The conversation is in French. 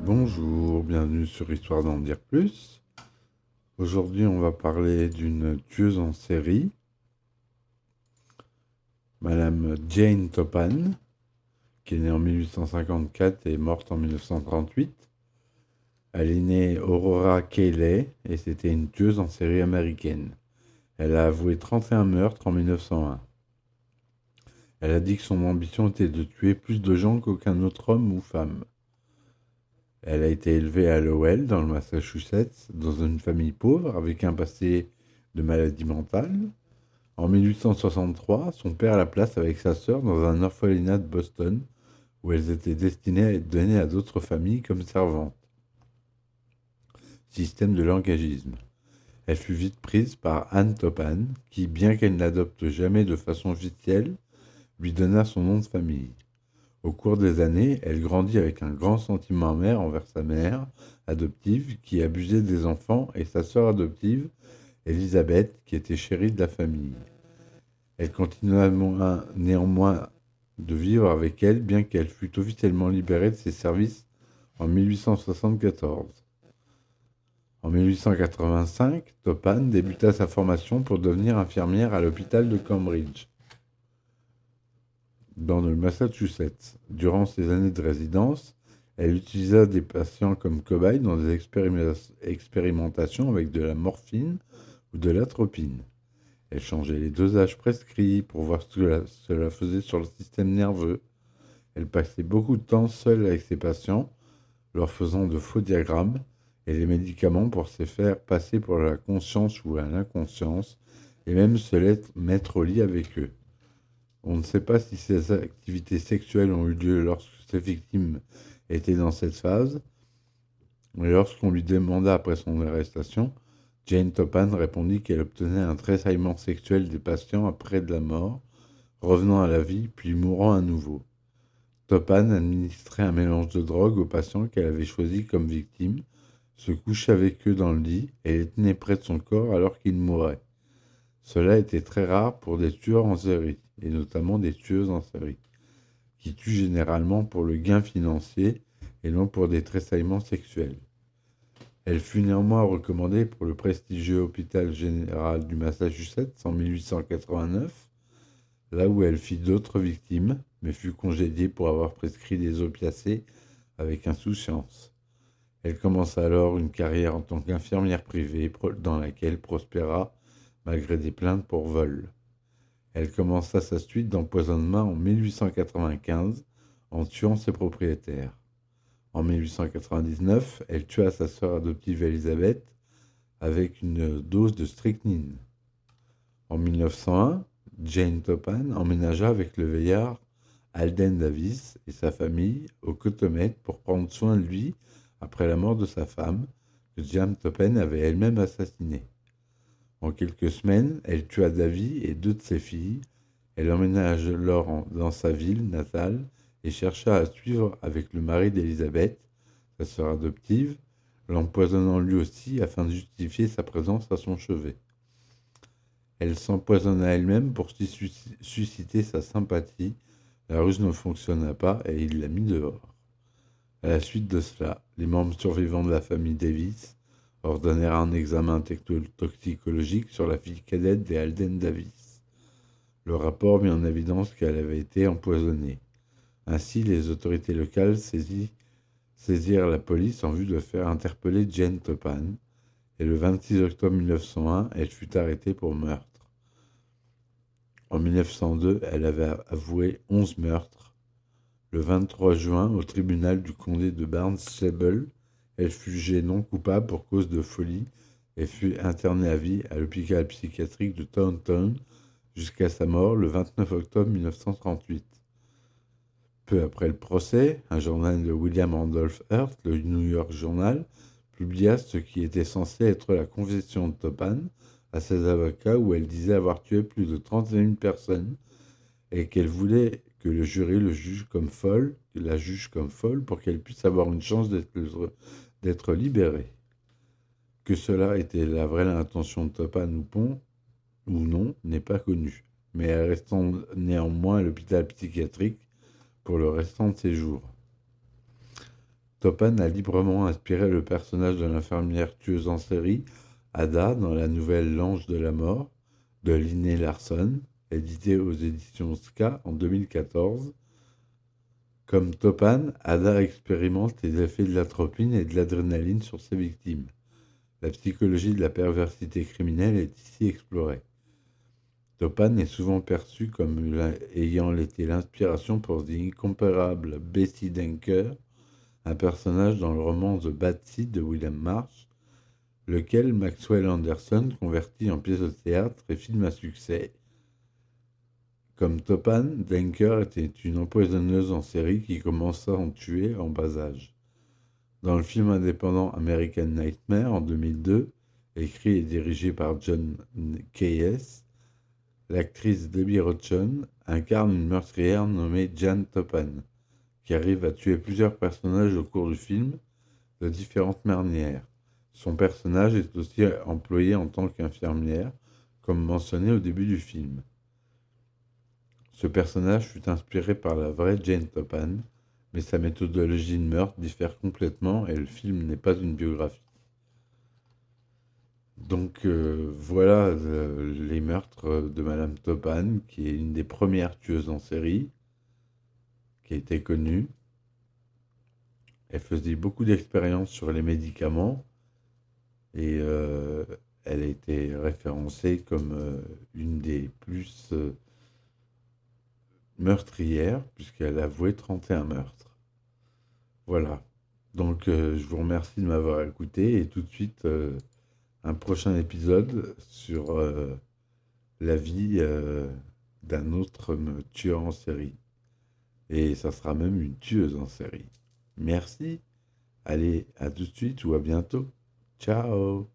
Bonjour, bienvenue sur Histoire d'en dire plus. Aujourd'hui, on va parler d'une tueuse en série, Madame Jane Toppan, qui est née en 1854 et est morte en 1938. Elle est née Aurora Cayley et c'était une tueuse en série américaine. Elle a avoué 31 meurtres en 1901. Elle a dit que son ambition était de tuer plus de gens qu'aucun autre homme ou femme. Elle a été élevée à Lowell, dans le Massachusetts, dans une famille pauvre, avec un passé de maladie mentale. En 1863, son père la place avec sa sœur dans un orphelinat de Boston, où elles étaient destinées à être données à d'autres familles comme servantes. Système de langagisme. Elle fut vite prise par Anne Toppan, qui, bien qu'elle ne l'adopte jamais de façon officielle, lui donna son nom de famille. Au cours des années, elle grandit avec un grand sentiment amer envers sa mère adoptive qui abusait des enfants et sa sœur adoptive, Elisabeth, qui était chérie de la famille. Elle continua néanmoins de vivre avec elle, bien qu'elle fût officiellement libérée de ses services en 1874. En 1885, Toppan débuta sa formation pour devenir infirmière à l'hôpital de Cambridge, dans le Massachusetts. Durant ses années de résidence, elle utilisa des patients comme cobayes dans des expérimentations avec de la morphine ou de l'atropine. Elle changeait les dosages prescrits pour voir ce que cela faisait sur le système nerveux. Elle passait beaucoup de temps seule avec ses patients, leur faisant de faux diagrammes et les médicaments pour se faire passer pour la conscience ou à l'inconscience, et même se mettre au lit avec eux. On ne sait pas si ces activités sexuelles ont eu lieu lorsque ses victimes étaient dans cette phase, mais lorsqu'on lui demanda après son arrestation, Jane Toppan répondit qu'elle obtenait un tressaillement sexuel des patients après de la mort, revenant à la vie puis mourant à nouveau. Toppan administrait un mélange de drogue aux patients qu'elle avait choisis comme victimes, se couchait avec eux dans le lit et les tenait près de son corps alors qu'ils mouraient. Cela était très rare pour des tueurs en série, et notamment des tueuses en série, qui tuent généralement pour le gain financier et non pour des tressaillements sexuels. Elle fut néanmoins recommandée pour le prestigieux hôpital général du Massachusetts en 1889, là où elle fit d'autres victimes, mais fut congédiée pour avoir prescrit des opiacés avec insouciance. Elle commença alors une carrière en tant qu'infirmière privée dans laquelle prospéra malgré des plaintes pour vol. Elle commença sa suite d'empoisonnement en 1895 en tuant ses propriétaires. En 1899, elle tua sa sœur adoptive Elisabeth avec une dose de strychnine. En 1901, Jane Toppan emménagea avec le vieillard Alden Davis et sa famille au Cotomet pour prendre soin de lui après la mort de sa femme, que Jane Toppan avait elle-même assassinée. En quelques semaines, elle tua Davy et deux de ses filles. Elle emménage alors dans sa ville natale et chercha à suivre avec le mari d'Elisabeth, sa sœur adoptive, l'empoisonnant lui aussi afin de justifier sa présence à son chevet. Elle s'empoisonna elle-même pour susciter sa sympathie. La ruse ne fonctionna pas et il la mit dehors. À la suite de cela, les membres survivants de la famille Davis ordonnèrent un examen toxicologique sur la fille cadette des Alden Davis. Le rapport mit en évidence qu'elle avait été empoisonnée. Ainsi, les autorités locales saisirent la police en vue de faire interpeller Jane Toppan, et le 26 octobre 1901, elle fut arrêtée pour meurtre. En 1902, elle avait avoué 11 meurtres. Le 23 juin, au tribunal du comté de Barnstable, elle fut jugée non coupable pour cause de folie et fut internée à vie à l'hôpital psychiatrique de Taunton jusqu'à sa mort le 29 octobre 1938. Peu après le procès, un journal de William Randolph Hearst, le New York Journal, publia ce qui était censé être la confession de Toppan à ses avocats où elle disait avoir tué plus de 31 personnes et qu'elle voulait que le jury la juge comme folle pour qu'elle puisse avoir une chance d'être libérée. Que cela était la vraie intention de Toppan ou non n'est pas connu, mais elle reste néanmoins à l'hôpital psychiatrique pour le restant de ses jours. Topan a librement inspiré le personnage de l'infirmière tueuse en série, Ada, dans la nouvelle L'Ange de la Mort de Linné Larsson, éditée aux éditions Ska en 2014. Comme Topan, Ada expérimente les effets de l'atropine et de l'adrénaline sur ses victimes. La psychologie de la perversité criminelle est ici explorée. Topan est souvent perçu comme ayant été l'inspiration pour l'incomparable Bessie Denker, un personnage dans le roman The Bad Seed de William Marsh, lequel Maxwell Anderson convertit en pièce de théâtre et film à succès. Comme Topan, Denker était une empoisonneuse en série qui commença à en tuer en bas âge. Dans le film indépendant American Nightmare en 2002, écrit et dirigé par John Keyes, l'actrice Debbie Rochon incarne une meurtrière nommée Jan Topan, qui arrive à tuer plusieurs personnages au cours du film de différentes manières. Son personnage est aussi employé en tant qu'infirmière, comme mentionné au début du film. Ce personnage fut inspiré par la vraie Jane Topan, mais sa méthodologie de meurtre diffère complètement et le film n'est pas une biographie. Donc voilà les meurtres de Madame Topan, qui est une des premières tueuses en série, qui a été connue. Elle faisait beaucoup d'expériences sur les médicaments et elle a été référencée comme une des plus meurtrières, puisqu'elle a avoué 31 meurtres. Voilà. Donc je vous remercie de m'avoir écouté et tout de suite un prochain épisode sur la vie d'un autre tueur en série. Et ça sera même une tueuse en série. Merci. Allez, à tout de suite ou à bientôt. Ciao.